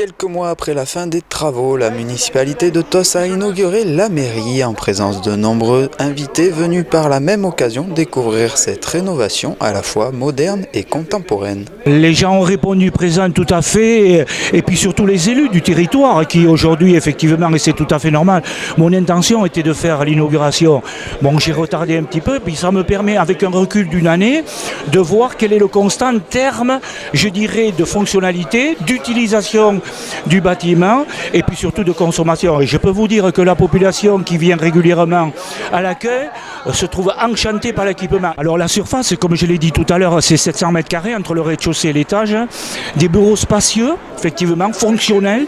Quelques mois après la fin des travaux, la municipalité de Tos a inauguré la mairie en présence de nombreux invités venus par la même occasion découvrir cette rénovation à la fois moderne et contemporaine. Les gens ont répondu présent tout à fait, et puis surtout les élus du territoire qui aujourd'hui effectivement, et c'est tout à fait normal, mon intention était de faire l'inauguration. Bon, j'ai retardé un petit peu, puis ça me permet avec un recul d'une année de voir quel est le constant terme, je dirais, de fonctionnalité, d'utilisation du bâtiment et puis surtout de consommation. Et je peux vous dire que la population qui vient régulièrement à l'accueil se trouve enchantée par l'équipement. Alors la surface, comme je l'ai dit tout à l'heure, c'est 700 mètres carrés entre le rez-de-chaussée et l'étage, des bureaux spacieux, effectivement, fonctionnels,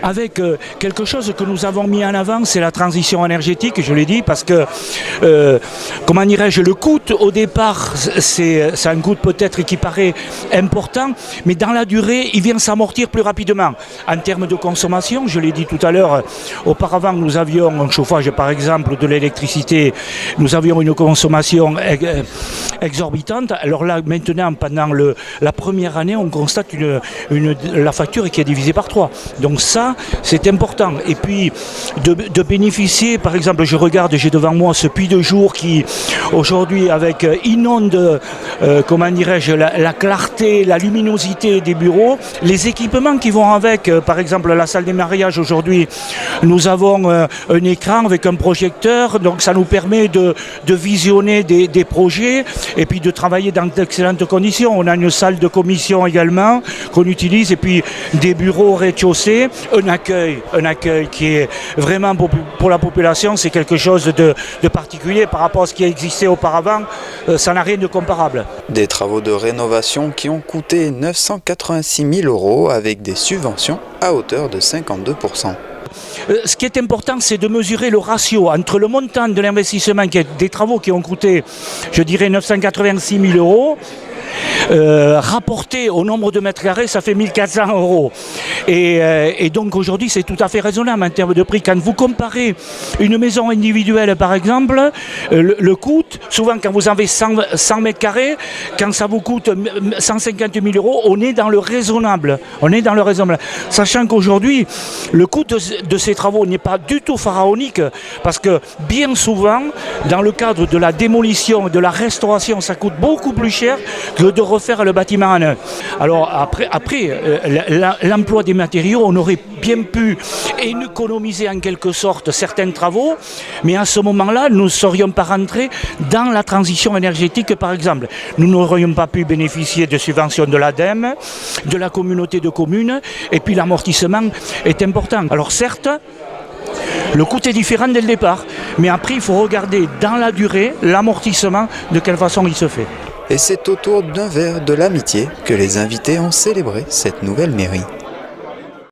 avec quelque chose que nous avons mis en avant, c'est la transition énergétique, je l'ai dit, parce que, comment dirais-je, le coût au départ, c'est un coût peut-être qui paraît important, mais dans la durée, il vient s'amortir plus rapidement. En termes de consommation, je l'ai dit tout à l'heure, auparavant nous avions un chauffage par exemple de l'électricité, nous avions une consommation exorbitante. Alors là maintenant pendant la première année on constate la facture qui est divisée par 3. Donc ça c'est important. Et puis de bénéficier, par exemple j'ai devant moi ce puits de jour qui aujourd'hui avec inonde comment dirais-je la clarté, la luminosité des bureaux, les équipements qui vont avec, par exemple la salle des mariages aujourd'hui, nous avons un écran avec un projecteur, donc ça nous permet de visionner des projets et puis de travailler dans d'excellentes conditions. On a une salle de commission également qu'on utilise et puis des bureaux au rez-de-chaussée, un accueil qui est vraiment pour la population, c'est quelque chose de particulier par rapport à ce qui existait auparavant, ça n'a rien de comparable. Des travaux de rénovation qui ont coûté 986 000 € avec des subventions à hauteur de 52%. Ce qui est important, c'est de mesurer le ratio entre le montant de l'investissement, des travaux qui ont coûté, je dirais, 986 000 €, rapporté au nombre de mètres carrés, ça fait 1400 €. Et donc aujourd'hui, c'est tout à fait raisonnable en termes de prix. Quand vous comparez une maison individuelle, par exemple, le coût, souvent quand vous avez 100 mètres carrés, quand ça vous coûte 150 000 €, on est dans le raisonnable. Sachant qu'aujourd'hui, le coût de ces travaux n'est pas du tout pharaonique, parce que bien souvent, dans le cadre de la démolition et de la restauration, ça coûte beaucoup plus cher que de refaire le bâtiment en neuf. Alors après l'emploi des matériaux, on aurait bien pu économiser en quelque sorte certains travaux, mais à ce moment-là, nous ne serions pas rentrés dans la transition énergétique, par exemple. Nous n'aurions pas pu bénéficier de subventions de l'ADEME, de la communauté de communes, et puis l'amortissement est important. Alors certes, le coût est différent dès le départ, mais après il faut regarder dans la durée l'amortissement, de quelle façon il se fait. Et c'est autour d'un verre de l'amitié que les invités ont célébré cette nouvelle mairie.